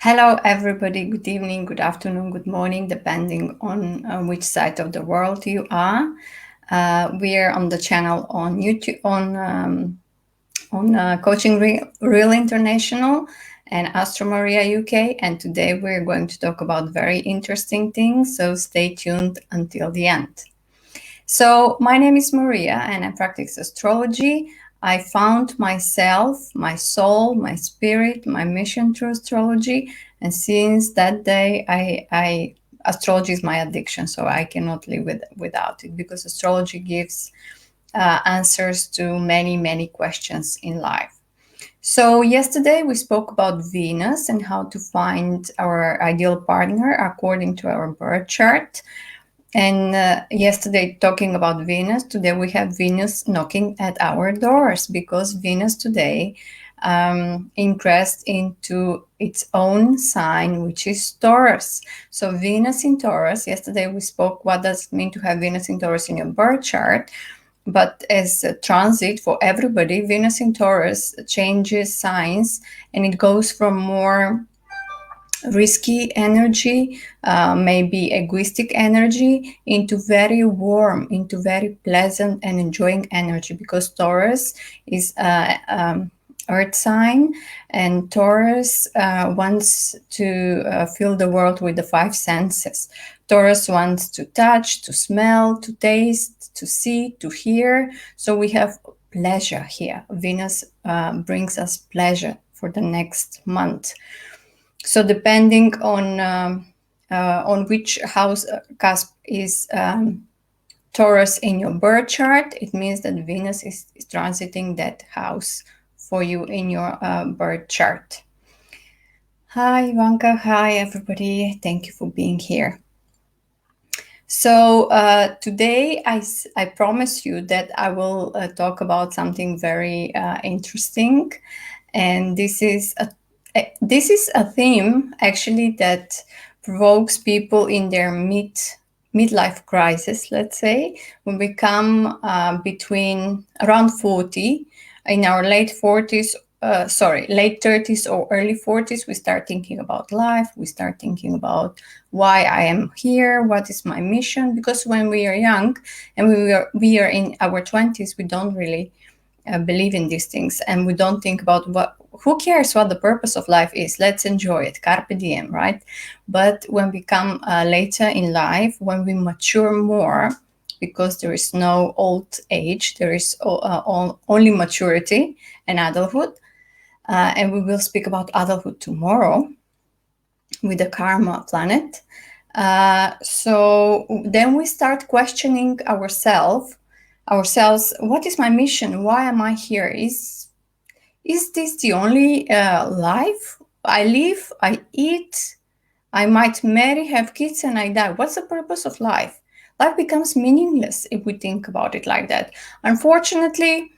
Hello, everybody. Good evening, good afternoon, good morning, depending on which side of the world you are. We are on the channel on YouTube, on Coaching Real International and Astro Maria UK. And today we're going to talk about very interesting things. So stay tuned until the end. So my name is Maria, and I practice astrology. I found myself, my soul, my spirit, my mission through astrology, and since that day, I astrology is my addiction. So I cannot live without it because astrology gives answers to many questions in life. So yesterday we spoke about Venus and how to find our ideal partner according to our birth chart. And yesterday, talking about Venus, today we have Venus knocking at our doors because Venus today ingressed into its own sign, which is Taurus. So Venus in Taurus, yesterday we spoke what does it mean to have Venus in Taurus in your birth chart. But as a transit for everybody, Venus in Taurus changes signs and it goes from more risky energy, maybe egoistic energy, into very warm, into very pleasant and enjoying energy, because Taurus is earth sign, and Taurus wants to fill the world with the five senses. Taurus wants to touch, to smell, to taste, to see, to hear. So we have pleasure here. Venus brings us pleasure for the next month. So depending on which house cusp is Taurus in your birth chart, it means that Venus is transiting that house for you in your birth chart. Hi, Ivanka. Hi, everybody. Thank you for being here. So today I promise you that I will talk about something very interesting, and this is a theme actually that provokes people in their midlife crisis. Let's say when we come between around 40, in our late 40s. Late 30s or early 40s, we start thinking about life. We start thinking about why I am here, what is my mission. Because when we are young and we are in our 20s, we don't really believe in these things, and we don't think about who cares what the purpose of life is. Let's enjoy it, carpe diem, right? But when we come later in life, when we mature more, because there is no old age, there is only maturity and adulthood. And we will speak about adulthood tomorrow with the karma planet. So then we start questioning ourselves, what is my mission? Why am I here? Is this the only life I live? I eat, I might marry, have kids, and I die. What's the purpose of life? Life becomes meaningless if we think about it like that. Unfortunately,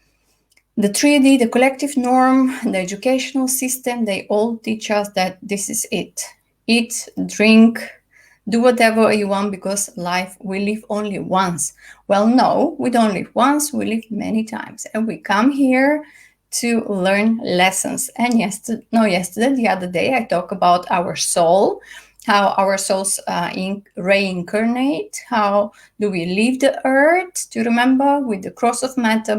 the 3D, the collective norm, the educational system, they all teach us that this is it. Eat, drink, do whatever you want, because life we live only once. Well, no, we don't live once, we live many times. And we come here to learn lessons. And the other day, I talked about our soul, how our souls reincarnate, how do we leave the earth, do you remember, with the cross of matter,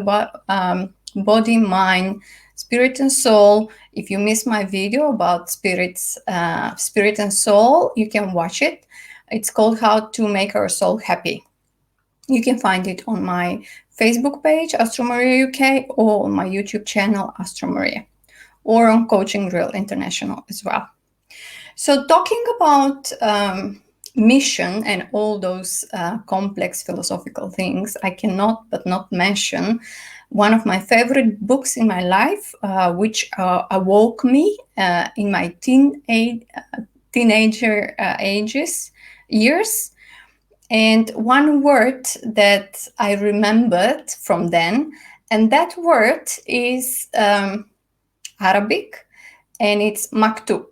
body, mind, spirit, and soul. If you missed my video about spirit and soul, you can watch it. It's called How to Make Our Soul Happy. You can find it on my Facebook page, Astro Maria UK, or on my YouTube channel, Astro Maria, or on Coaching Real International as well. So talking about mission and all those complex philosophical things, I cannot but not mention one of my favorite books in my life, which awoke me in my teenager years. And one word that I remembered from then, and that word is Arabic, and it's maktub.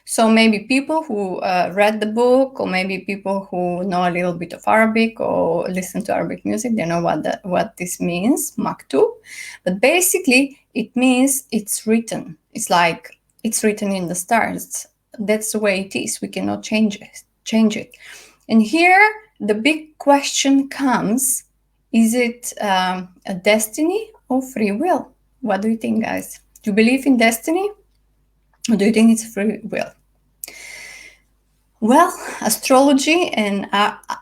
So maybe people who read the book, or maybe people who know a little bit of Arabic or listen to Arabic music, they know what this means, maktub. But basically, it means it's written. It's like it's written in the stars. that's the way it is. We cannot change it. And here the big question comes: is it a destiny or free will? What do you think, guys? Do you believe in destiny, or do you think it's free will? Well, astrology and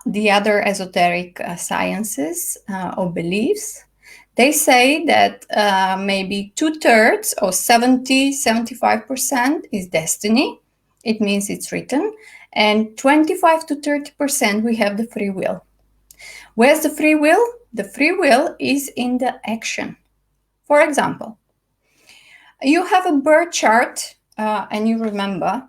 the other esoteric sciences or beliefs, they say that maybe 2/3 or 75% is destiny. It means it's written. And 25 to 30% we have the free will. Where's the free will? The free will is in the action. For example, you have a birth chart and you remember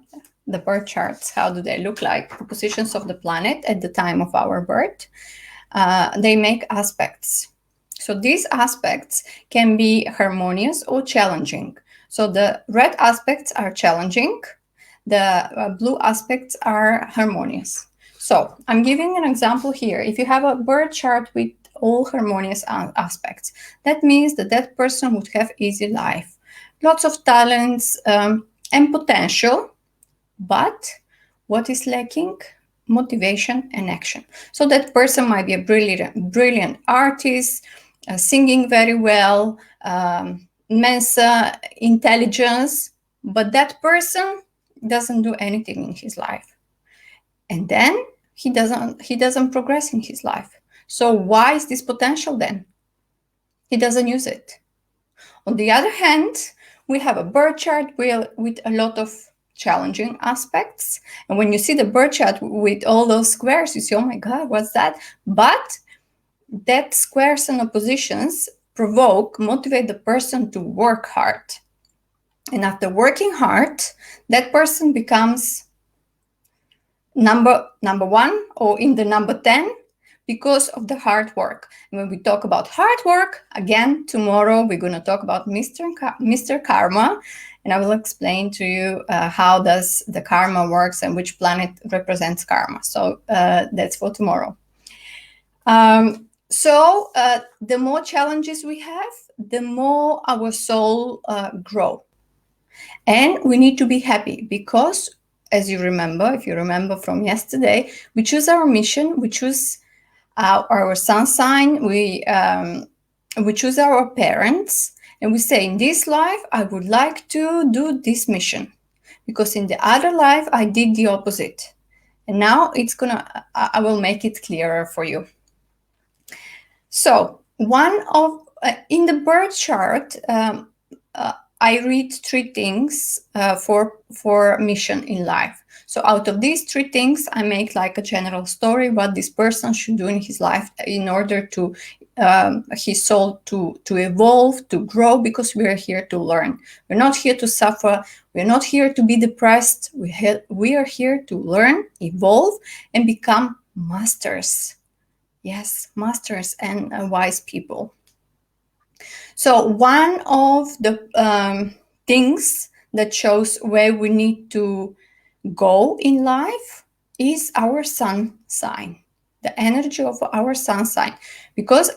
the birth charts. How do they look like? The positions of the planet at the time of our birth. They make aspects. So these aspects can be harmonious or challenging. So the red aspects are challenging. The blue aspects are harmonious. So I'm giving an example here. If you have a birth chart with all harmonious aspects, that means that that person would have easy life, lots of talents and potential. But what is lacking? Motivation and action. So that person might be a brilliant artist, singing very well, immense intelligence, but that person doesn't do anything in his life, and then he doesn't progress in his life. So why is this potential then? He doesn't use it. On the other hand, we have a birth chart with a lot of challenging aspects, and when you see the birth chart with all those squares, you say, oh my god, what's that? But that squares and oppositions motivate the person to work hard. And after working hard, that person becomes number one or in the number 10 because of the hard work. And when we talk about hard work, again, tomorrow we're going to talk about Mr. Karma, and I will explain to you how does the karma works and which planet represents karma. So that's for tomorrow. So the more challenges we have, the more our soul grow. And we need to be happy because, as you remember, if you remember from yesterday, we choose our mission, we choose our sun sign, we choose our parents, and we say, in this life, I would like to do this mission because in the other life, I did the opposite. And now I will make it clearer for you. So in the birth chart, I read 3 things for mission in life. So out of these 3 things, I make like a general story what this person should do in his life in order to his soul to evolve, to grow, because we are here to learn. We're not here to suffer. We're not here to be depressed. We are here to learn, evolve, and become masters. Yes, masters and wise people. So one of the things that shows where we need to go in life is our sun sign, the energy of our sun sign. Because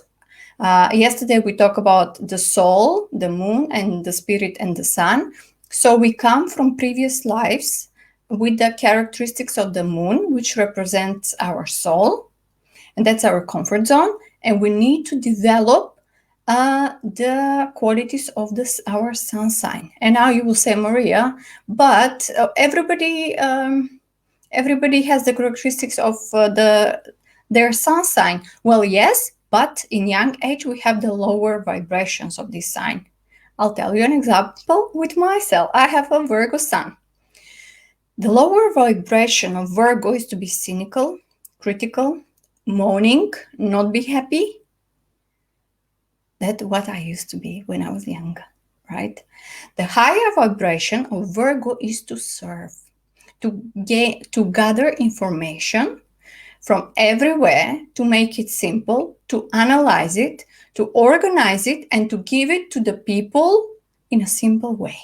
yesterday we talked about the soul, the moon, and the spirit and the sun. So we come from previous lives with the characteristics of the moon, which represents our soul, and that's our comfort zone. And we need to develop the qualities of our sun sign. And now you will say, Maria, but everybody has the characteristics of their sun sign. Well, yes, but in young age we have the lower vibrations of this sign. I'll tell you an example with myself. I have a Virgo Sun. The lower vibration of Virgo is to be cynical, critical, moaning, not be happy. That's what I used to be when I was younger, right? The higher vibration of Virgo is to serve, to gather information from everywhere, to make it simple, to analyze it, to organize it, and to give it to the people in a simple way,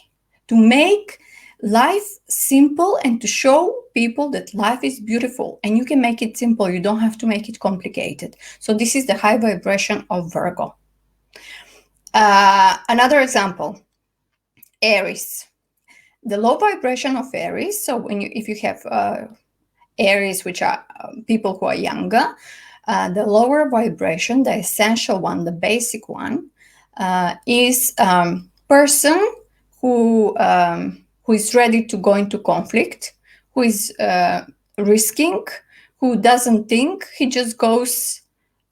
to make life simple and to show people that life is beautiful and you can make it simple. You don't have to make it complicated. So this is the high vibration of Virgo. Another example, Aries. The low vibration of Aries, so if you have Aries, which are people who are younger, the lower vibration, the essential one, the basic one, is person who is ready to go into conflict, who is risking, who doesn't think, he just goes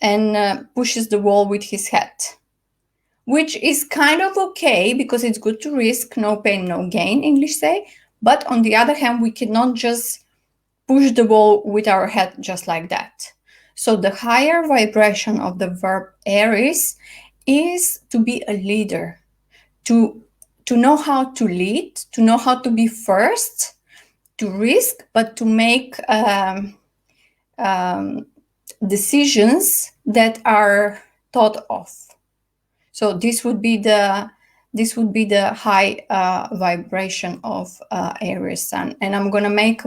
and pushes the wall with his head, which is kind of okay because it's good to risk, no pain, no gain, English say. But on the other hand, we cannot just push the wall with our head just like that. So the higher vibration of the verb Aries is to be a leader, to know how to lead, to know how to be first, to risk, but to make decisions that are thought of. So this would be the high vibration of Aries Sun, and I'm gonna make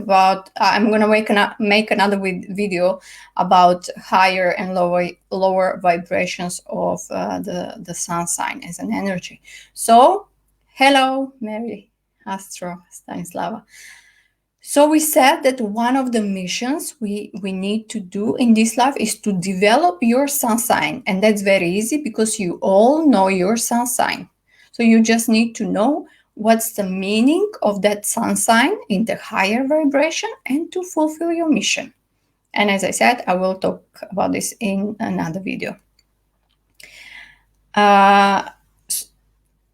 another video about higher and lower vibrations of the Sun sign as an energy. So, hello, Mary, Astro, Stanislava. So we said that one of the missions we need to do in this life is to develop your sun sign. And that's very easy because you all know your sun sign. So you just need to know what's the meaning of that sun sign in the higher vibration and to fulfill your mission. And as I said, I will talk about this in another video.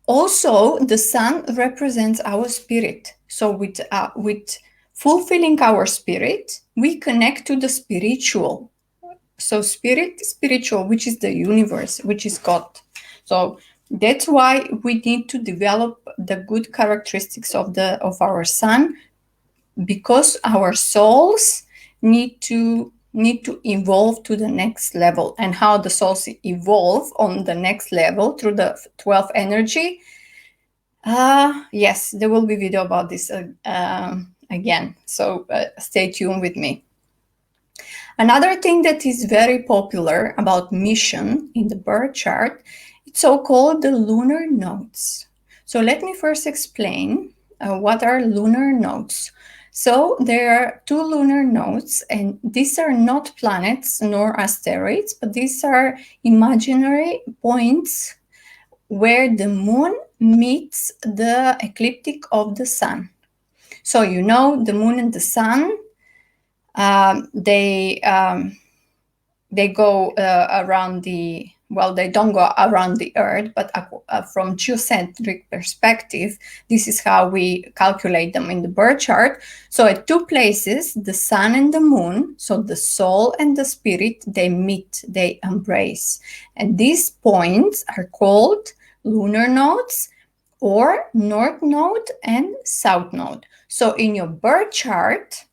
Also, the sun represents our spirit. So with fulfilling our spirit, we connect to the spiritual. So spiritual, which is the universe, which is God. So that's why we need to develop the good characteristics of our sun, because our souls need to evolve to the next level. And how the souls evolve on the next level through the 12th energy. Yes, there will be video about this again, so stay tuned with me. Another thing that is very popular about mission in the birth chart, it's so-called the lunar nodes. So let me first explain what are lunar nodes. So there are 2 lunar nodes, and these are not planets nor asteroids, but these are imaginary points where the moon meets the ecliptic of the sun. So you know, the moon and the sun, they go around the, well, they don't go around the Earth, but from geocentric perspective, this is how we calculate them in the birth chart. So at 2 places, the sun and the moon, so the soul and the spirit, they meet, they embrace. And these points are called lunar nodes or north node and south node. So in your birth chart,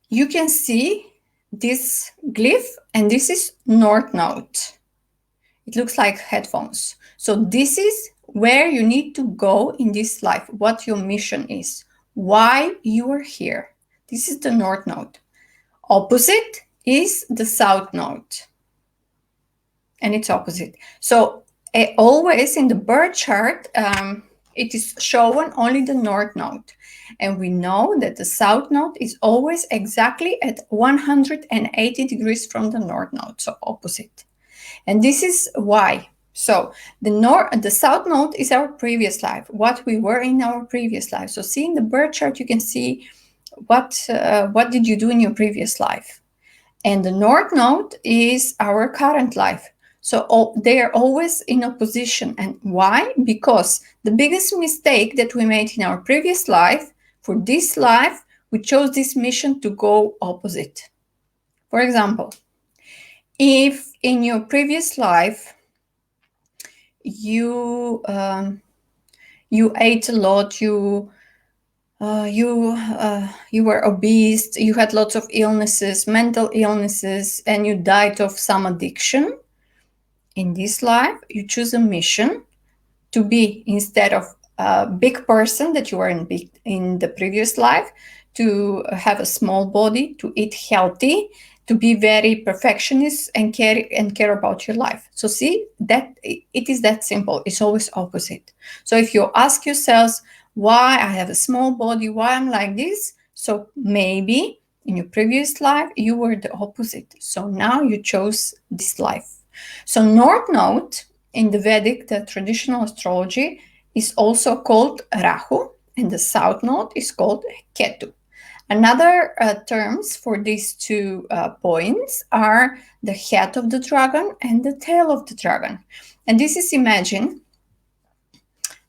you can see this glyph, and this is north node. It looks like headphones. So this is where you need to go in this life, what your mission is, why you are here. This is the north node. Opposite is the south node, and it's opposite. So always in the birth chart, it is shown only the north node. And we know that the south node is always exactly at 180 degrees from the north node, so opposite. And this is why. So the south node is our previous life, what we were in our previous life. So see in the birth chart, you can see what did you do in your previous life. And the north node is our current life. So they are always in opposition. And why? Because the biggest mistake that we made in our previous life, for this life, we chose this mission to go opposite. For example, if in your previous life you ate a lot, you were obese, you had lots of illnesses, mental illnesses, and you died of some addiction, in this life, you choose a mission to be, instead of a big person that you were in the previous life, to have a small body, to eat healthy, to be very perfectionist and care about your life. So see, that it is that simple. It's always opposite. So if you ask yourselves, why I have a small body, why I'm like this. So maybe in your previous life, you were the opposite. So now you chose this life. So North Node in the Vedic, the traditional astrology, is also called Rahu, and the South Node is called Ketu. Another terms for these two points are the head of the dragon and the tail of the dragon. And this is, imagine,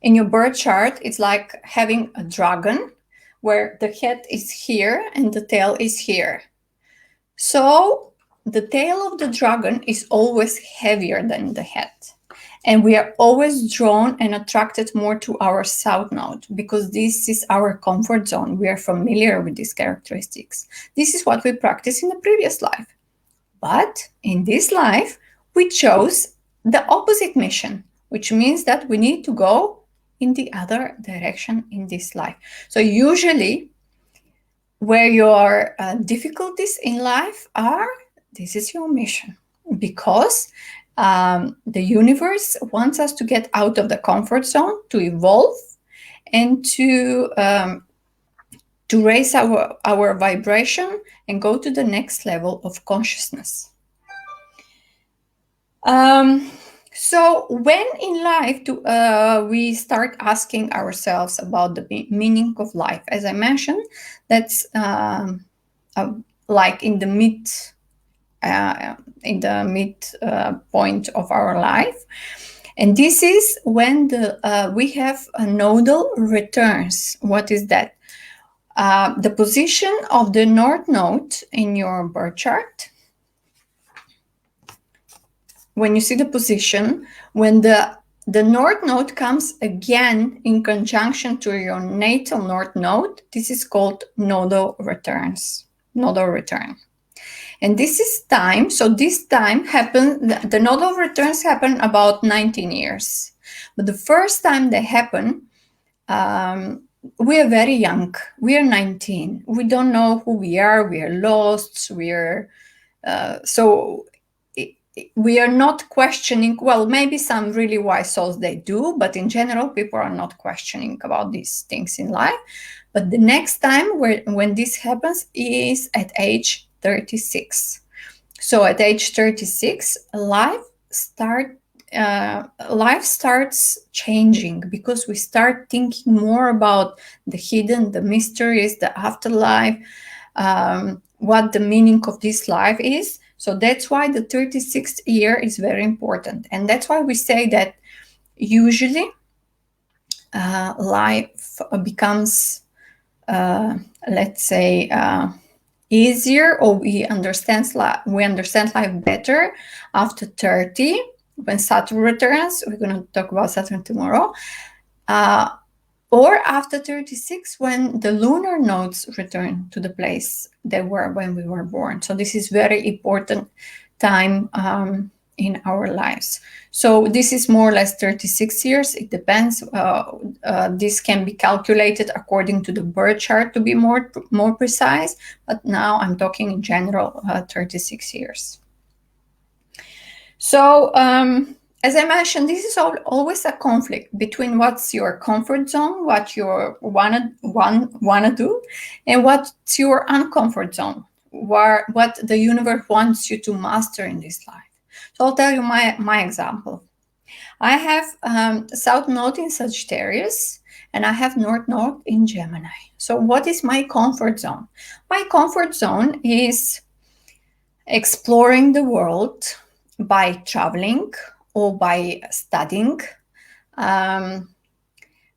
in your birth chart, it's like having a dragon where the head is here and the tail is here. So the tail of the dragon is always heavier than the head. And we are always drawn and attracted more to our South Node because this is our comfort zone. We are familiar with these characteristics. This is what we practiced in the previous life. But in this life, we chose the opposite mission, which means that we need to go in the other direction in this life. So usually where your difficulties in life are, this is your mission, because the universe wants us to get out of the comfort zone, to evolve, and to raise our vibration and go to the next level of consciousness. So when in life we start asking ourselves about the meaning of life, as I mentioned, that's like in the mid point of our life. And this is when we have a nodal returns. What is that? The position of the North Node in your birth chart. When you see the position, when the North Node comes again in conjunction to your natal North Node, this is called Nodal Returns, Nodal Return. And this is time, so this time happened, the Nodal Returns happen about 19 years. But the first time they happen, we are very young, we are 19. We don't know who we are lost, we are not questioning. Well, maybe some really wise souls, they do, but in general, people are not questioning about these things in life. But the next time when this happens is at age 36. So at age 36, life starts changing because we start thinking more about the hidden, the mysteries, the afterlife, what the meaning of this life is. So that's why the 36th year is very important. And that's why we say that usually life becomes, let's say, easier, or we understand life better after 30, when Saturn returns. We're going to talk about Saturn tomorrow. Or after 36, when the lunar nodes return to the place they were when we were born. So this is very important time in our lives. So this is more or less 36 years. It depends. This can be calculated according to the birth chart to be more precise. But now I'm talking in general, 36 years. So as I mentioned, this is always a conflict between what's your comfort zone, what you wanna do, and what's your uncomfort zone, what the universe wants you to master in this life. So I'll tell you my example. I have South Node in Sagittarius, and I have North Node in Gemini. So what is my comfort zone? My comfort zone is exploring the world by traveling or by studying,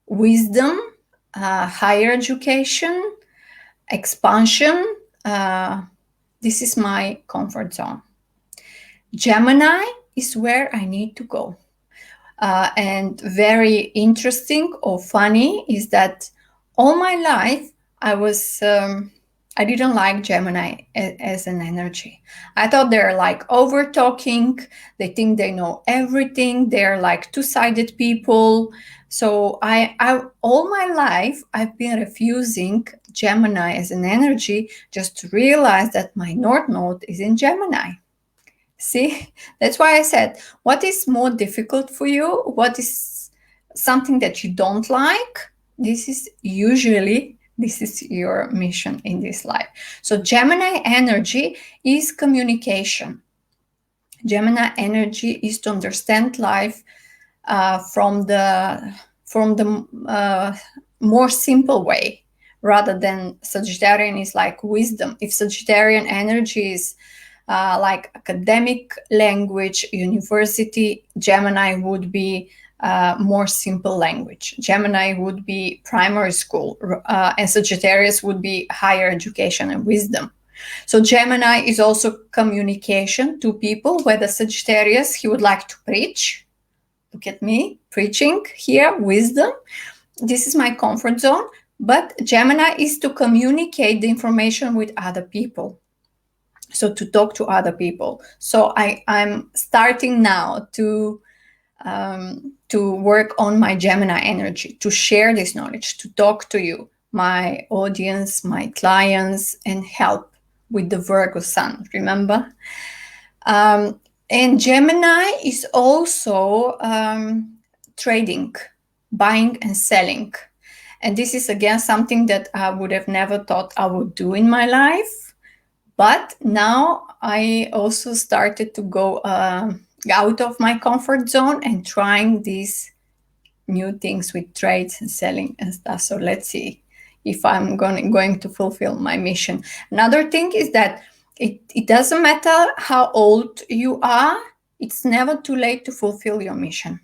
wisdom, higher education, expansion. This is my comfort zone. Gemini is where I need to go. And very interesting or funny is that all my life I didn't like Gemini as an energy. I thought they're like over talking. They think they know everything. They're like two-sided people. So I all my life I've been refusing Gemini as an energy, just to realize that my North Node is in Gemini. See, that's why I said, what is more difficult for you? What is something that you don't like? This is your mission in this life. So Gemini energy is communication. Gemini energy is to understand life from the more simple way, rather than Sagittarian is like wisdom. If Sagittarian energy is like academic language, university, Gemini would be more simple language. Gemini would be primary school, and Sagittarius would be higher education and wisdom. So Gemini is also communication to people, whether Sagittarius, he would like to preach. Look at me, preaching here, wisdom. This is my comfort zone. But Gemini is to communicate the information with other people. So to talk to other people. So I'm starting now to work on my Gemini energy, to share this knowledge, to talk to you, my audience, my clients, and help with the Virgo Sun, remember? And Gemini is also trading, buying and selling. And this is again something that I would have never thought I would do in my life. But now I also started to go out of my comfort zone and trying these new things with trades and selling and stuff. So let's see if I'm going to fulfill my mission. Another thing is that it doesn't matter how old you are. It's never too late to fulfill your mission.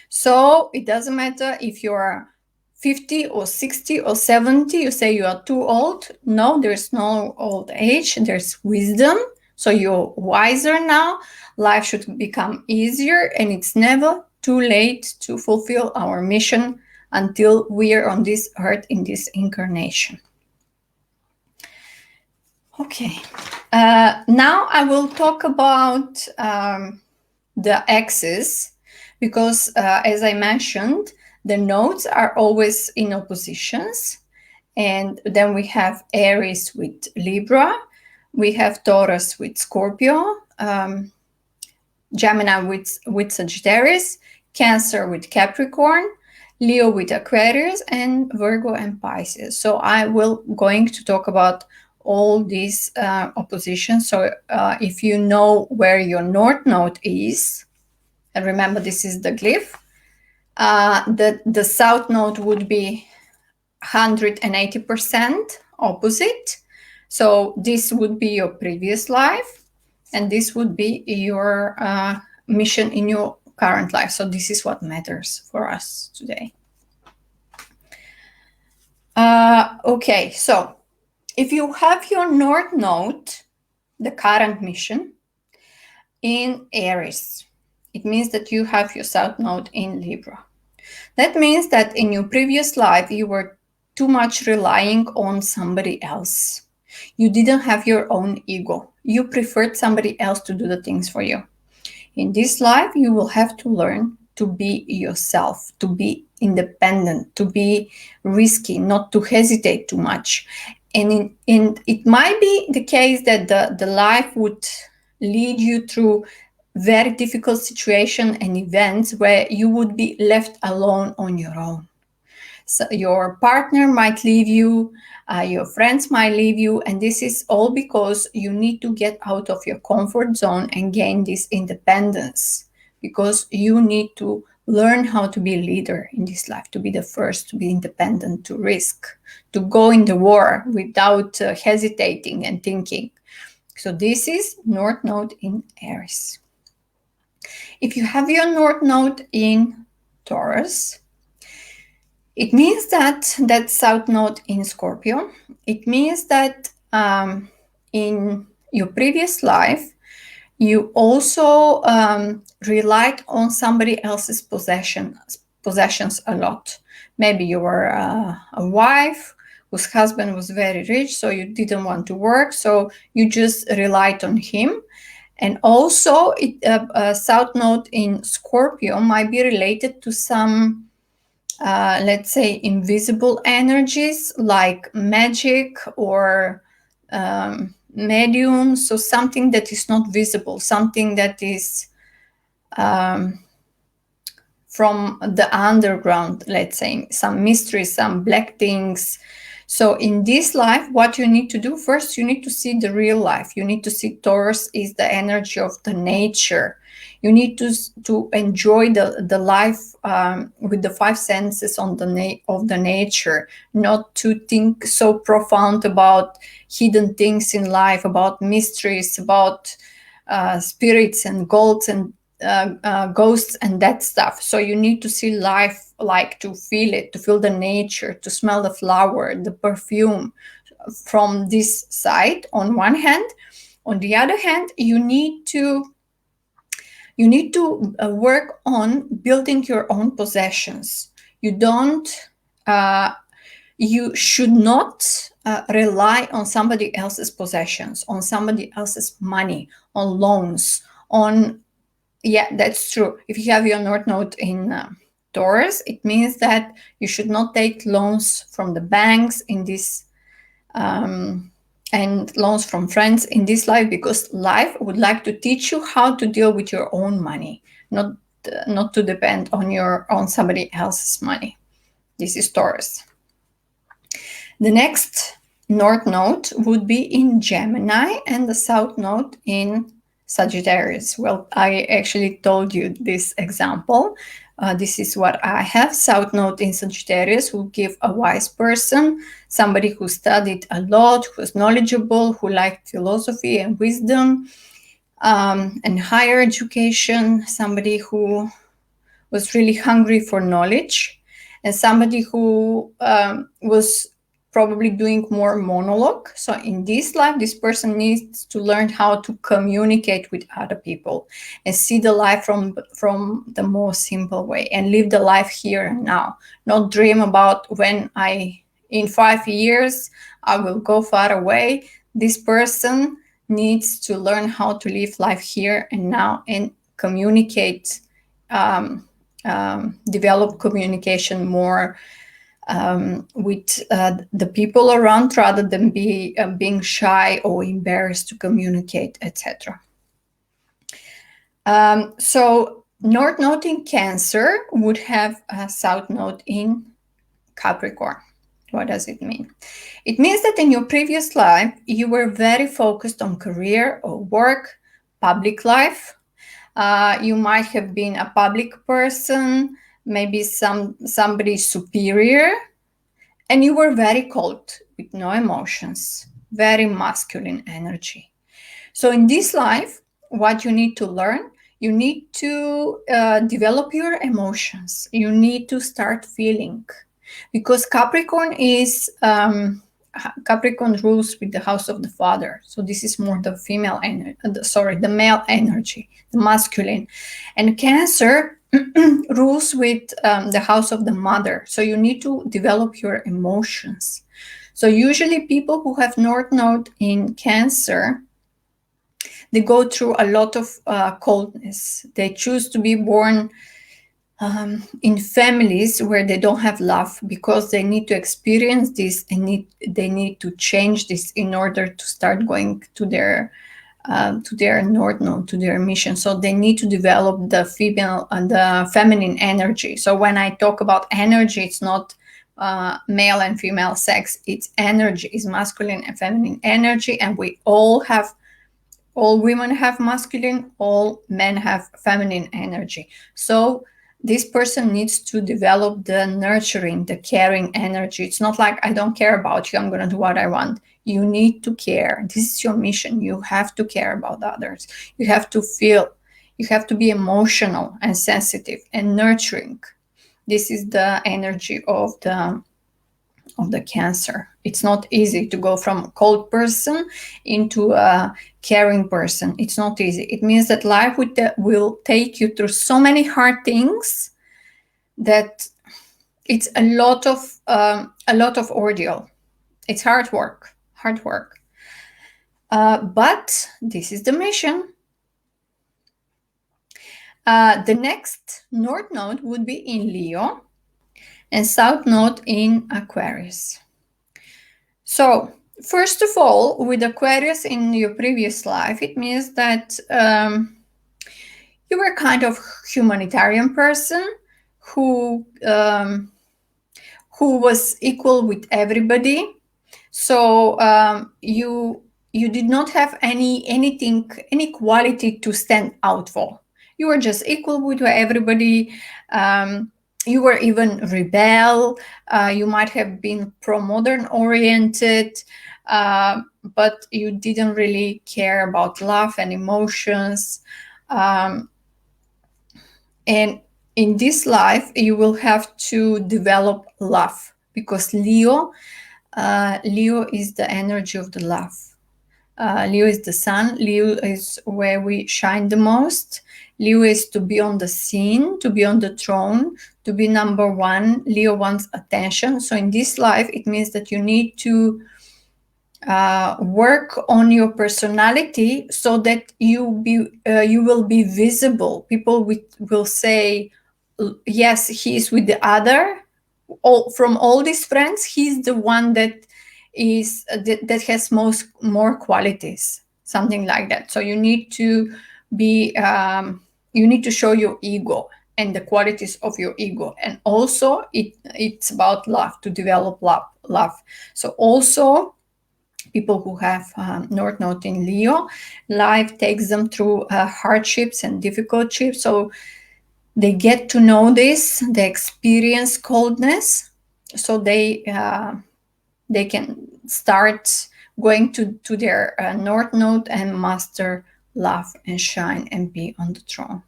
So it doesn't matter if you're 50 or 60 or 70, you say you are too old. No, there's no old age, there's wisdom. So you're wiser now. Life should become easier, and it's never too late to fulfill our mission until we are on this earth in this incarnation. Okay, now I will talk about the axis, because as I mentioned, the nodes are always in oppositions. And then we have Aries with Libra, we have Taurus with Scorpio, Gemini with Sagittarius, Cancer with Capricorn, Leo with Aquarius, and Virgo and Pisces. So I will going to talk about all these oppositions. So if you know where your North Node is, and remember this is the glyph, the South Node would be 180% opposite. So this would be your previous life, and this would be your mission in your current life. So this is what matters for us today. Okay, so if you have your North Node, the current mission, in Aries, it means that you have your South Node in Libra. That means that in your previous life, you were too much relying on somebody else. You didn't have your own ego. You preferred somebody else to do the things for you. In this life, you will have to learn to be yourself, to be independent, to be risky, not to hesitate too much. And it might be the case that the life would lead you through very difficult situations and events where you would be left alone on your own. So your partner might leave you, your friends might leave you, and this is all because you need to get out of your comfort zone and gain this independence, because you need to learn how to be a leader in this life, to be the first, to be independent, to risk, to go in the war without hesitating and thinking. So this is North Node in Aries. If you have your North Node in Taurus, it means that South Node in Scorpio, it means that in your previous life, you also relied on somebody else's possessions a lot. Maybe you were a wife whose husband was very rich, so you didn't want to work, so you just relied on him. And also, South Node in Scorpio might be related to some, let's say, invisible energies like magic or medium. So something that is not visible, something that is from the underground, let's say, some mysteries, some black things. So in this life, what you need to do first, you need to see the real life. You need to see Taurus is the energy of the nature. You need to enjoy the life with the five senses on of the nature, not to think so profound about hidden things in life, about mysteries, about spirits and ghosts and that stuff. So you need to see life, like to feel it, to feel the nature, to smell the flower, the perfume from this side on one hand. On the other hand, you need to work on building your own possessions. You should not rely on somebody else's possessions, on somebody else's money, on loans, on yeah, that's true. If you have your North Node in Taurus, it means that you should not take loans from the banks in this and loans from friends in this life, because life would like to teach you how to deal with your own money, not to depend on somebody else's money. This is Taurus. The next North Node would be in Gemini and the South Node in Sagittarius. Well, I actually told you this example. This is what I have. South Node in Sagittarius will give a wise person, somebody who studied a lot, who's knowledgeable, who liked philosophy and wisdom and higher education, somebody who was really hungry for knowledge, and somebody who was probably doing more monologue. So in this life, this person needs to learn how to communicate with other people and see the life from the most simple way and live the life here and now. Not dream about when in 5 years, I will go far away. This person needs to learn how to live life here and now and communicate, develop communication more with the people around, rather than being shy or embarrassed to communicate, etc. So North Node in Cancer would have a South Node in Capricorn. What does it mean? It means that in your previous life, you were very focused on career or work, public life. You might have been a public person, maybe somebody superior, and you were very cold with no emotions, very masculine energy. So in this life, what you need to learn, you need to develop your emotions. You need to start feeling, because Capricorn rules with the house of the father. So this is more the the male energy, the masculine. And Cancer rules with the house of the mother. So you need to develop your emotions. So usually people who have North Node in Cancer, they go through a lot of coldness. They choose to be born in families where they don't have love, because they need to experience this and they need to change this in order to start going to their North Node, to their mission. So they need to develop the female and the feminine energy. So when I talk about energy, it's not male and female sex. It's energy. It's masculine and feminine energy, and all women have masculine, all men have feminine energy. So this person needs to develop the nurturing, the caring energy. It's not like, I don't care about you, I'm going to do what I want. You need to care. This is your mission. You have to care about others. You have to feel. You have to be emotional and sensitive and nurturing. This is the energy of the Cancer. It's not easy to go from a cold person into a caring person. It's not easy. It means that life will take you through so many hard things that it's a lot of ordeal. It's hard work. But this is the mission. The next North Node would be in Leo and South Node in Aquarius. So first of all, with Aquarius in your previous life, it means that you were kind of humanitarian person. who was equal with everybody. So you did not have any quality to stand out for. You were just equal with everybody. You were even rebel. You might have been pro-modern oriented, but you didn't really care about love and emotions. And in this life, you will have to develop love, because Leo is the energy of the love. Leo is the sun. Leo is where we shine the most. Leo is to be on the scene, to be on the throne, to be number one. Leo wants attention. So in this life, it means that you need to work on your personality so that you will be visible. People will say, yes, he's with the other. From all these friends, he's the one that is that has more qualities, something like that. So you need to be you need to show your ego and the qualities of your ego. And also it's about love, to develop love. So also people who have North Node in Leo, life takes them through hardships and difficulties. So they get to know this, they experience coldness, so they can start going to their North Node and master love and shine and be on the throne.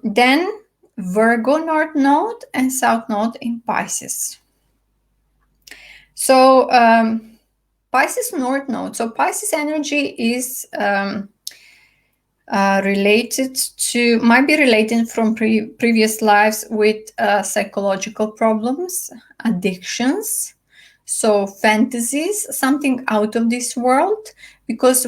Then Virgo North Node and South Node in Pisces. So Pisces North Node. So Pisces energy is might be related from previous lives with psychological problems, addictions, so fantasies, something out of this world. Because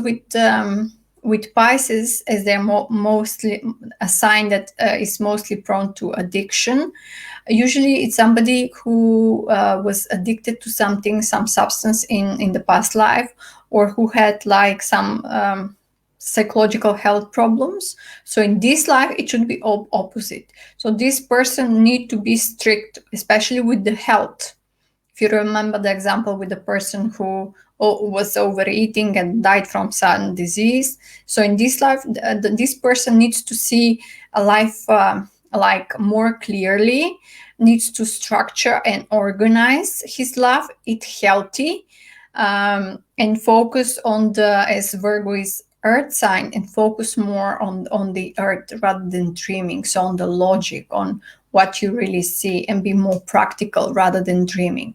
with Pisces, as they're mostly a sign that is mostly prone to addiction, usually it's somebody who was addicted to something, some substance in the past life, or who had like some psychological health problems. So in this life, it should be opposite. So this person need to be strict, especially with the health. If you remember the example with the person who was overeating and died from sudden disease. So in this life, this person needs to see a life like more clearly, needs to structure and organize his life, eat healthy, and focus on as Virgo is earth sign, and focus more on the earth rather than dreaming. So on the logic, on what you really see, and be more practical rather than dreaming.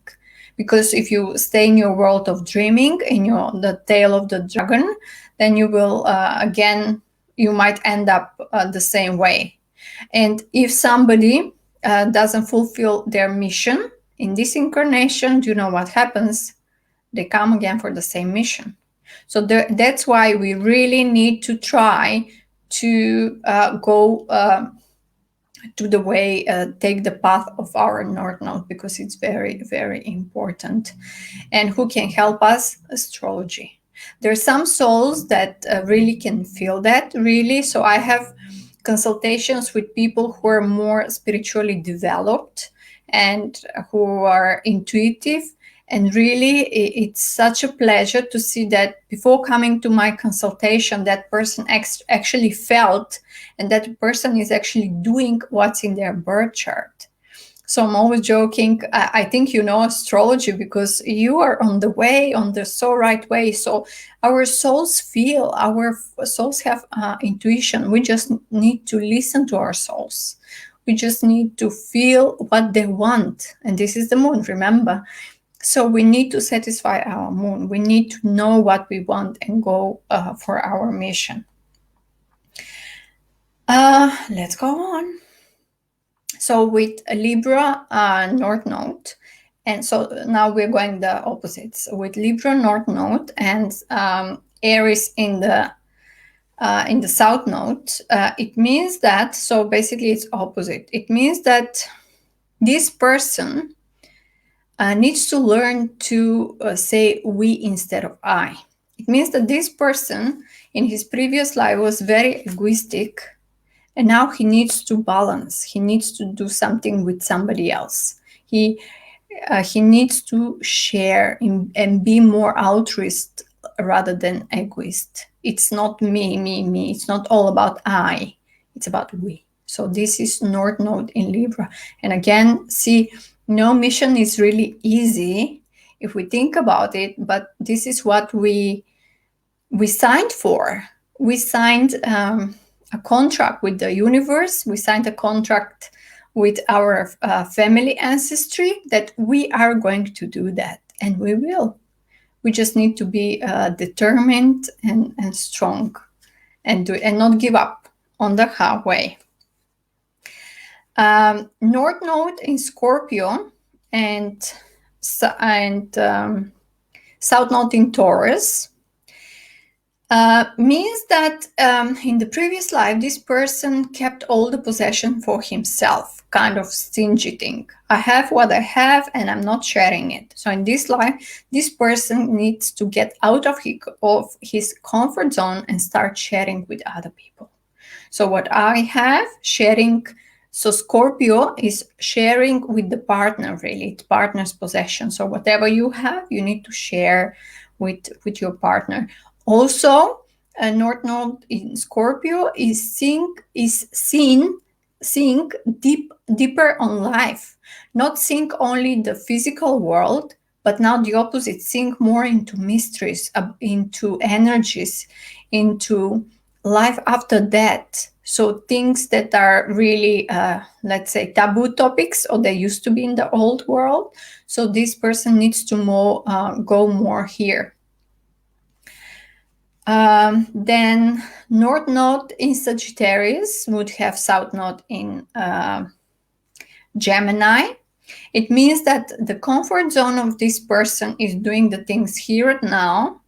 Because if you stay in your world of dreaming, in the tail of the dragon, then you will again, you might end up the same way. And if somebody doesn't fulfill their mission in this incarnation, do you know what happens? They come again for the same mission. So that's why we really need to try to go to the way, take the path of our North Node, because it's very, very important. And who can help us? Astrology. There are some souls that really can feel that, really. So I have consultations with people who are more spiritually developed and who are intuitive. And really, it's such a pleasure to see that before coming to my consultation, that person actually felt, and that person is actually doing what's in their birth chart. So I'm always joking, I think you know astrology because you are on the way, on the so right way. So our souls feel, our souls have intuition. We just need to listen to our souls. We just need to feel what they want. And this is the moon, remember? So we need to satisfy our moon. We need to know what we want and go for our mission. Let's go on. So with Libra North Node, and so now we're going the opposites. With Libra North Node and Aries in the South Node, it means that, so basically it's opposite. It means that this person needs to learn to say we instead of I. It means that this person in his previous life was very egoistic and now he needs to balance. He needs to do something with somebody else. He needs to share and be more altruist rather than egoist. It's not me, me, me. It's not all about I. It's about we. So this is North Node in Libra. And again, see, no mission is really easy if we think about it, but this is what we signed for. We signed a contract with the universe. We signed a contract with our family ancestry that we are going to do that, and we will. We just need to be determined and strong, and not give up on the highway. North Node in Scorpio and South Node in Taurus means that in the previous life, this person kept all the possession for himself, kind of stingy thing. I have what I have and I'm not sharing it. So in this life, this person needs to get out of his comfort zone and start sharing with other people. So what I have, sharing. So Scorpio is sharing with the partner, really. It's partner's possession. So whatever you have, you need to share with your partner. Also, North Node in Scorpio is seeing deeper on life, not seeing only the physical world, but now the opposite, seeing more into mysteries, into energies, into life after death. So things that are really, let's say, taboo topics, or they used to be in the old world. So this person needs to go more here. Then North Node in Sagittarius would have South Node in Gemini. It means that the comfort zone of this person is doing the things here and now,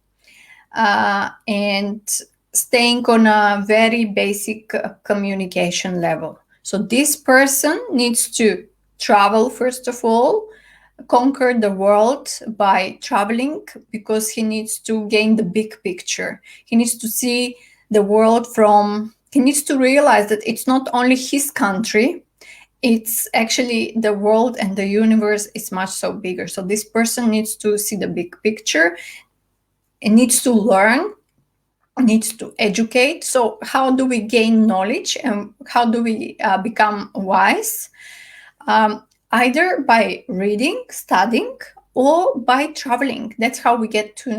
and staying on a very basic communication level. So this person needs to travel, first of all, conquer the world by traveling, because he needs to gain the big picture. He needs to see the world he needs to realize that it's not only his country, it's actually the world, and the universe is much so bigger. So this person needs to see the big picture and needs to learn, needs to educate. So how do we gain knowledge and how do we become wise? Either by reading, studying, or by traveling. That's how we get to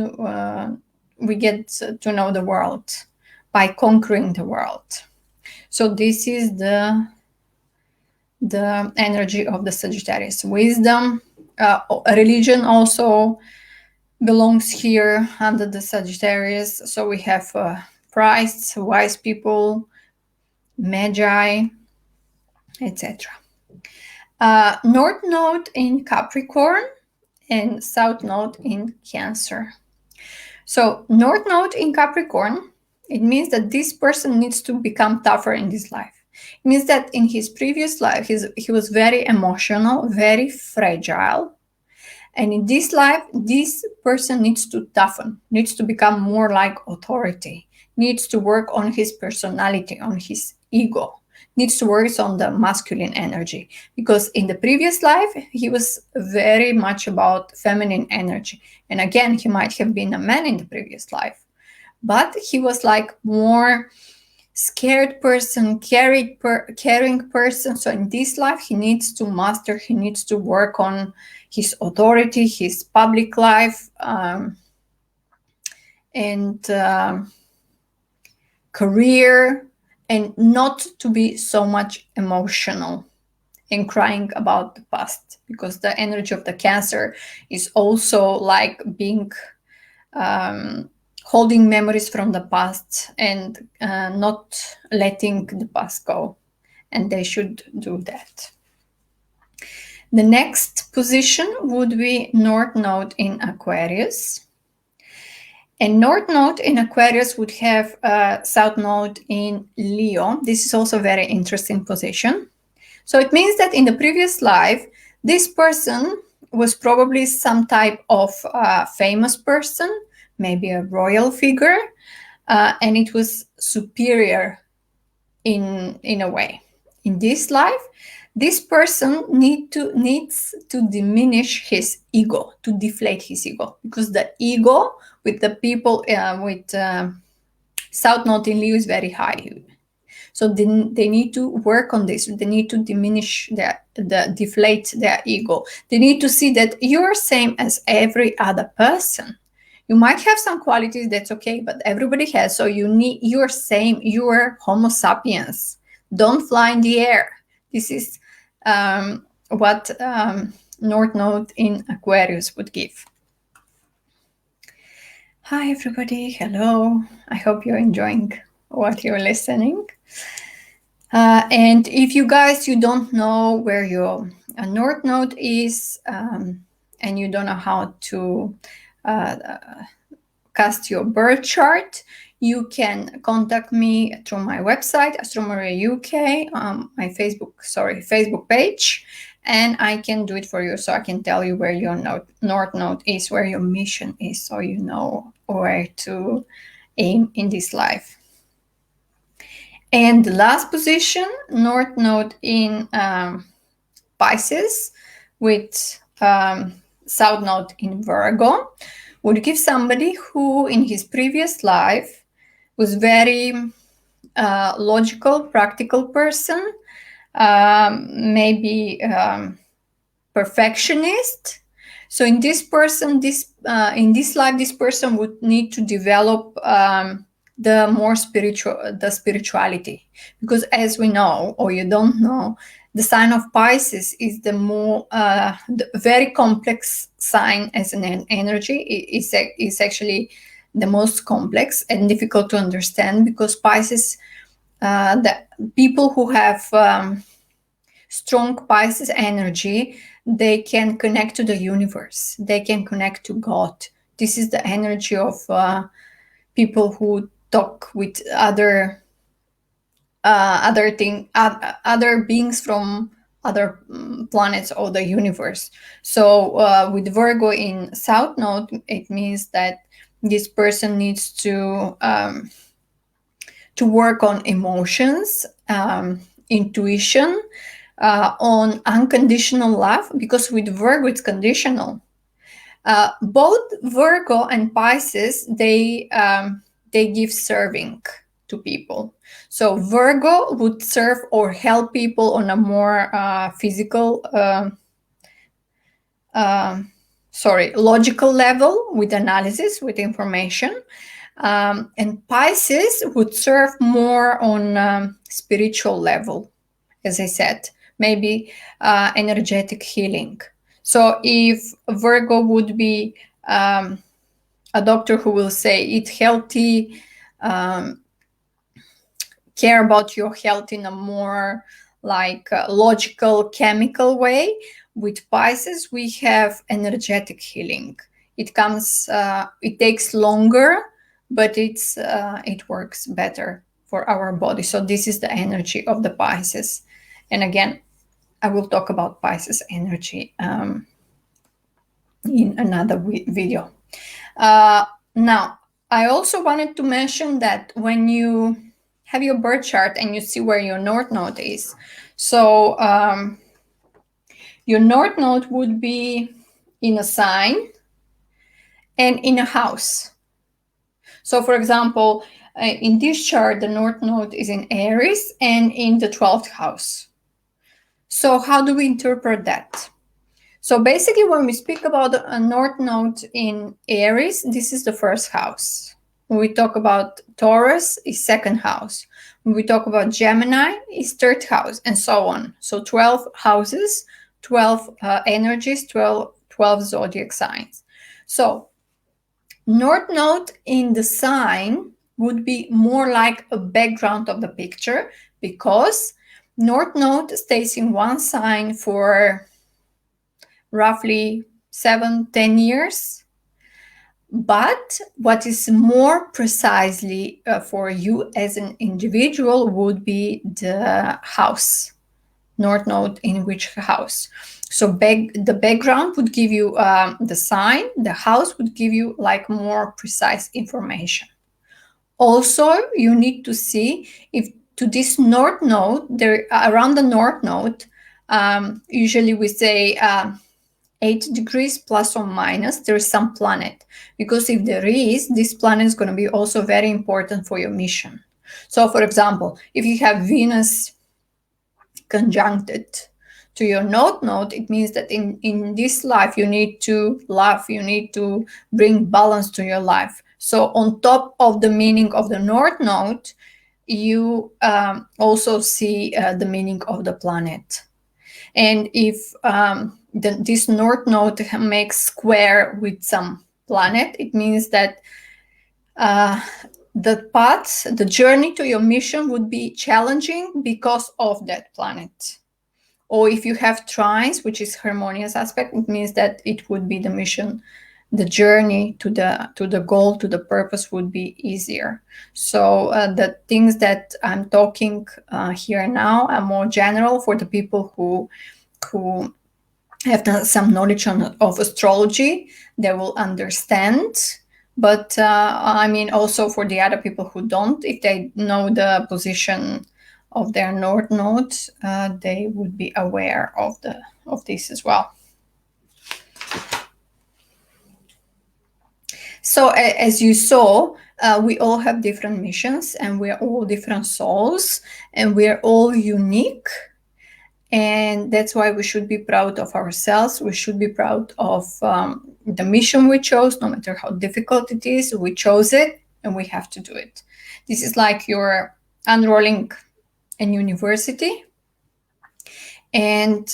know the world, by conquering the world. So this is the energy of the Sagittarius. Wisdom, religion also belongs here under the Sagittarius. So we have priests, wise people, magi, etc. North Node in Capricorn and South Node in Cancer. So North Node in Capricorn, it means that this person needs to become tougher in this life. It means that in his previous life, he was very emotional, very fragile. And in this life, this person needs to toughen, needs to become more like authority, needs to work on his personality, on his ego, needs to work on the masculine energy. Because in the previous life, he was very much about feminine energy. And again, he might have been a man in the previous life, but he was like more scared person, caring person. So in this life, he needs to master, he needs to work on his authority, his public life, and career, and not to be so much emotional and crying about the past, because the energy of the Cancer is also like being holding memories from the past and not letting the past go, and they should do that. The next position would be North Node in Aquarius. And North Node in Aquarius would have South Node in Leo. This is also a very interesting position. So it means that in the previous life, this person was probably some type of famous person, maybe a royal figure, and it was superior in a way. In this life, this person needs to diminish his ego, to deflate his ego, because the ego with the people with South Node in Leo is very high. So they need to work on this. They need to diminish deflate their ego. They need to see that you're same as every other person. You might have some qualities, that's okay, but everybody has. So you're same. You're Homo sapiens. Don't fly in the air. This is what North Node in Aquarius would give. Hi everybody, hello. I hope you're enjoying what you're listening. And if you don't know where your North Node is, and you don't know how to cast your birth chart, you can contact me through my website, Astromaria UK, my Facebook page, and I can do it for you. So I can tell you where your North Node is, where your mission is, so you know where to aim in this life. And the last position, North Node in Pisces with South Node in Virgo, would give somebody who in his previous life was very logical, practical person, maybe perfectionist. So in this life, this person would need to develop the spirituality, because as we know, or you don't know, the sign of Pisces is the very complex sign as an energy. It's actually the most complex and difficult to understand, because Pisces, the people who have strong Pisces energy, they can connect to the universe. They can connect to God. This is the energy of people who talk with other beings from other planets or the universe. So with Virgo in South Node, it means that this person needs to work on emotions, intuition, on unconditional love, because with Virgo it's conditional. Both Virgo and Pisces, they give serving to people. So Virgo would serve or help people on a more logical level, with analysis, with information. And Pisces would serve more on spiritual level, as I said, maybe energetic healing. So if Virgo would be a doctor who will say eat healthy, care about your health in a more like logical, chemical way, with Pisces we have energetic healing. It takes longer, but it works better for our body. So this is the energy of the Pisces. And again, I will talk about Pisces energy in another video. Now, I also wanted to mention that when you have your birth chart and you see where your North Node is, so your North Node would be in a sign and in a house. So for example, in this chart, the North Node is in Aries and in the 12th house. So how do we interpret that? So basically, when we speak about a North Node in Aries, this is the first house. When we talk about Taurus, is second house. When we talk about Gemini, is third house, and so on. So 12 houses, 12 energies, 12 zodiac signs. So North Node in the sign would be more like a background of the picture, because North Node stays in one sign for roughly 7-10 years. But what is more precisely for you as an individual would be the house, North Node in which house. So the background would give you the sign, the house would give you like more precise information. Also, you need to see if to this North Node, there around the North Node, usually we say 8 degrees plus or minus, there is some planet. Because if there is, this planet is going to be also very important for your mission. So, for example, if you have Venus conjuncted to your North Node, it means that in this life you need to love, you need to bring balance to your life. So, on top of the meaning of the North Node, you also see the meaning of the planet. And if this North Node makes square with some planet, it means that the path, the journey to your mission would be challenging because of that planet. Or if you have trines, which is harmonious aspect, it means that it would be the mission, the journey to the goal, to the purpose would be easier. So the things that I'm talking here now are more general for the people who have some knowledge of astrology. They will understand. But I mean, also for the other people who don't, if they know the position of their North Node, they would be aware of this as well. So as you saw, we all have different missions, and we're all different souls, and we're all unique. And that's why we should be proud of ourselves. We should be proud of the mission we chose, no matter how difficult it is. We chose it, and we have to do it. This is like you're enrolling in university, and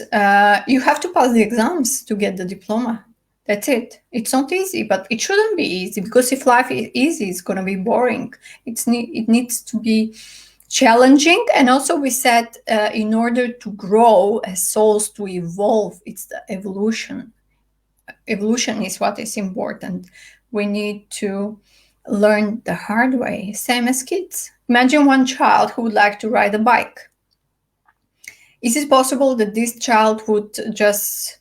you have to pass the exams to get the diploma. That's it. It's not easy, but it shouldn't be easy, because if life is easy, it's going to be boring. It needs to be challenging. And also we said in order to grow as souls, to evolve, it's the evolution. Evolution is what is important. We need to learn the hard way, same as kids. Imagine one child who would like to ride a bike. Is it possible that this child would just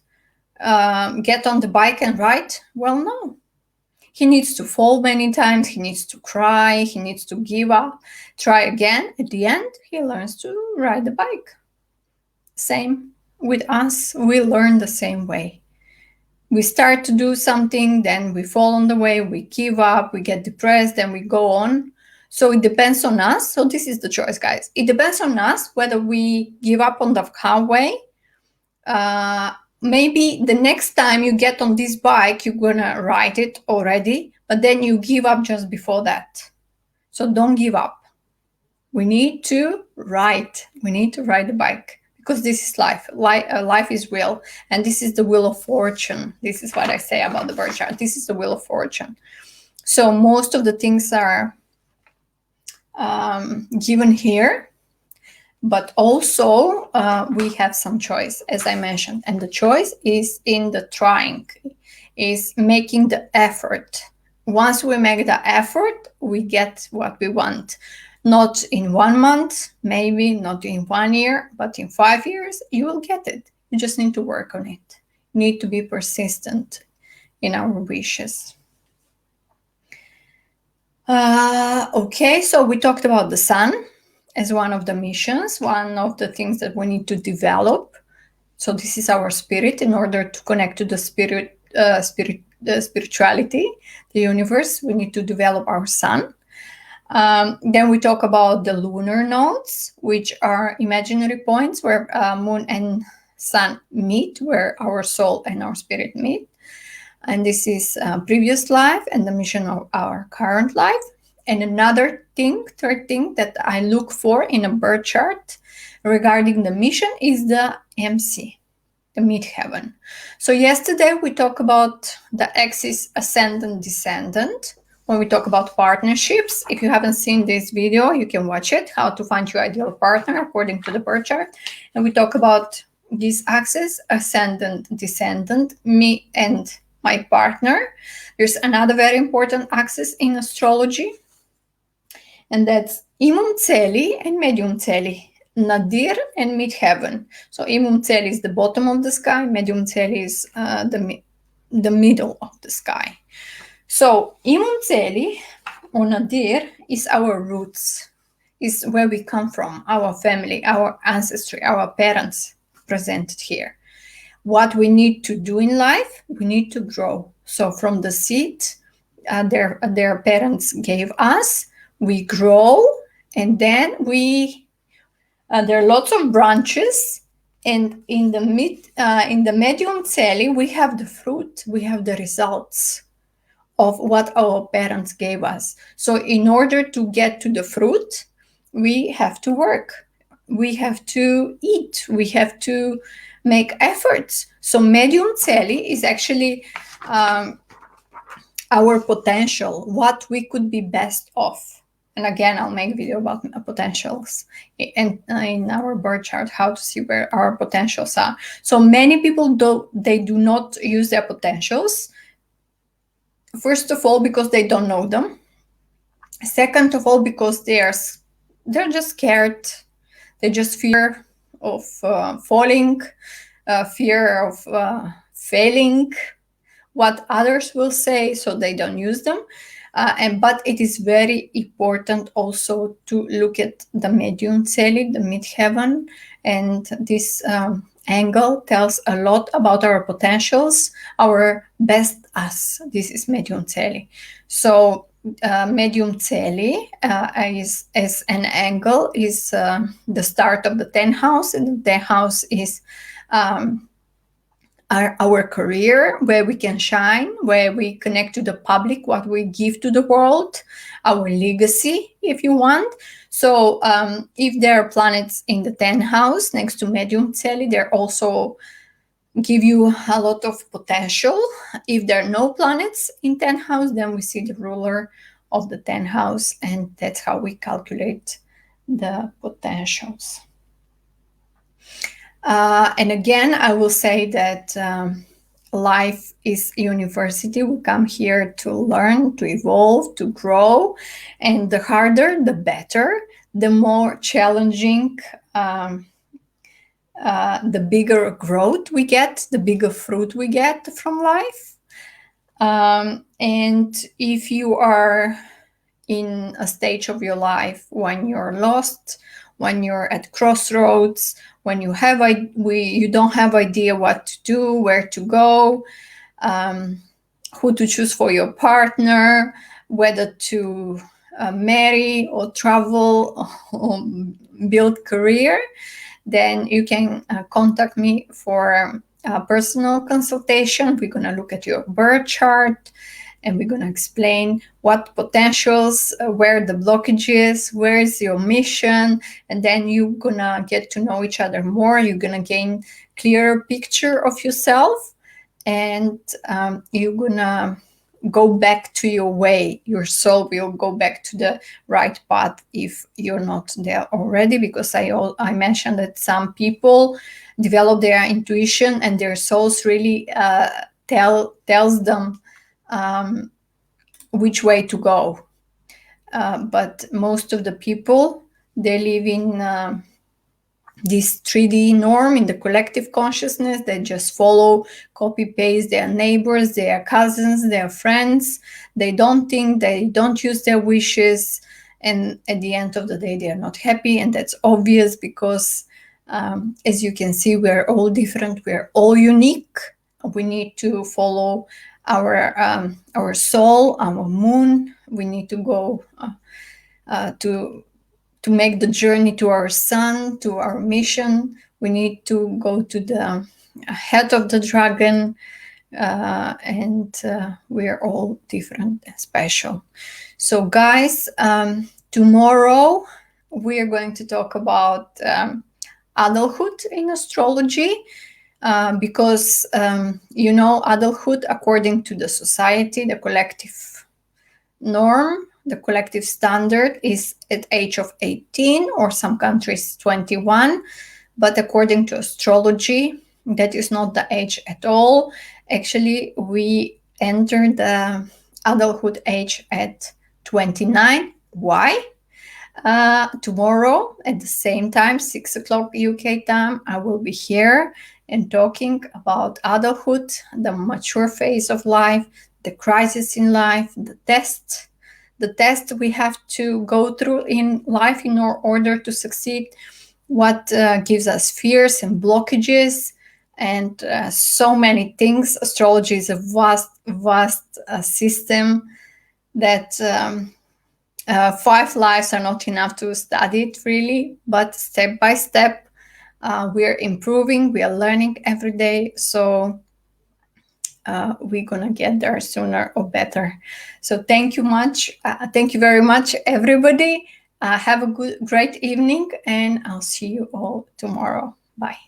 get on the bike and ride? Well, no. He needs to fall many times, he needs to cry, he needs to give up, try again. At the end, he learns to ride the bike. Same with us, we learn the same way. We start to do something, then we fall on the way, we give up, we get depressed, then we go on. So it depends on us. So this is the choice, guys. It depends on us whether we give up on the highway. Maybe the next time you get on this bike, you're gonna ride it already, but then you give up just before that. So don't give up. We need to ride. We need to ride the bike, because this is life. Life is will, and this is the wheel of fortune. This is what I say about the birth chart. This is the wheel of fortune. So most of the things are given here. But also we have some choice, as I mentioned, and the choice is in the trying, is making the effort. Once we make the effort, we get what we want. Not in 1 month, maybe not in 1 year, but in 5 years, you will get it. You just need to work on it. You need to be persistent in our wishes. Okay, so we talked about the sun as one of the missions, one of the things that we need to develop. So this is our spirit. In order to connect to the spirituality, the universe, we need to develop our sun. Then we talk about the lunar nodes, which are imaginary points where moon and sun meet, where our soul and our spirit meet. And this is previous life and the mission of our current life. And another thing, third thing that I look for in a birth chart regarding the mission is the MC, the midheaven. So yesterday we talked about the axis ascendant, descendant. When we talk about partnerships, if you haven't seen this video, you can watch it, how to find your ideal partner according to the birth chart. And we talk about this axis, ascendant, descendant, me and my partner. There's another very important axis in astrology, and that's Imum Celi and Medium Celi, Nadir and Midheaven. So Imum Celi is the bottom of the sky, Medium Celi is the middle of the sky. So Imum Celi or Nadir is our roots. is where we come from, our family, our ancestry, our parents presented here. What we need to do in life, we need to grow. So from the seed their parents gave us, we grow, and then there are lots of branches, and in the medium celi we have the fruit, we have the results of what our parents gave us. So in order to get to the fruit, we have to work, we have to eat, we have to make efforts. So medium celi is actually our potential, what we could be best off. And again, I'll make a video about potentials in our birth chart, how to see where our potentials are. So many people do not use their potentials. First of all, because they don't know them. Second of all, because they're just scared. They just fear of falling, fear of failing, what others will say, so they don't use them. But it is very important also to look at the medium celi, the midheaven, and this angle tells a lot about our potentials, our best us. This is medium celi. So medium celi is as an angle is the start of the 10th house, and the 10th house is our career, where we can shine, where we connect to the public, what we give to the world, our legacy, if you want. So if there are planets in the 10th house next to medium celi, they also give you a lot of potential. If there are no planets in 10th house, then we see the ruler of the 10th house, and that's how we calculate the potentials. And again, I will say that life is university. We come here to learn, to evolve, to grow, and the harder, the better. The more challenging, the bigger growth we get, the bigger fruit we get from life. And if you are in a stage of your life when you're lost, when you're at crossroads, when you don't have idea what to do, where to go, who to choose for your partner, whether to marry or travel or build career, then you can contact me for a personal consultation. We're going to look at your birth chart, and we're going to explain what potentials, where the blockage is, where is your mission, and then you're going to get to know each other more. You're going to gain clearer picture of yourself, and you're going to go back to your way. Your soul will go back to the right path if you're not there already, because I mentioned that some people develop their intuition and their souls really tells them which way to go. But most of the people, they live in this 3D norm, in the collective consciousness. They just follow, copy paste their neighbors, their cousins, their friends. They don't think, they don't use their wishes, and at the end of the day they are not happy. And that's obvious because as you can see, we're all different, we're all unique. We need to follow our soul, our moon. We need to go to make the journey to our sun, to our mission. We need to go to the head of the dragon, and we're all different and special. So guys, tomorrow we are going to talk about adulthood in astrology, because adulthood, according to the society, the collective norm, the collective standard, is at age of 18, or some countries 21. But according to astrology, that is not the age at all. Actually, we enter the adulthood age at 29. Why? Tomorrow at the same time, 6 o'clock UK time, I will be here and talking about adulthood, the mature phase of life, the crisis in life, the test, the test we have to go through in life in order to succeed, what gives us fears and blockages, and so many things. Astrology is a vast system that 5 lives are not enough to study it really, but step by step we are improving, we are learning every day. So we're gonna get there sooner or better. So thank you very much, everybody. Have a great evening, and I'll see you all tomorrow. Bye.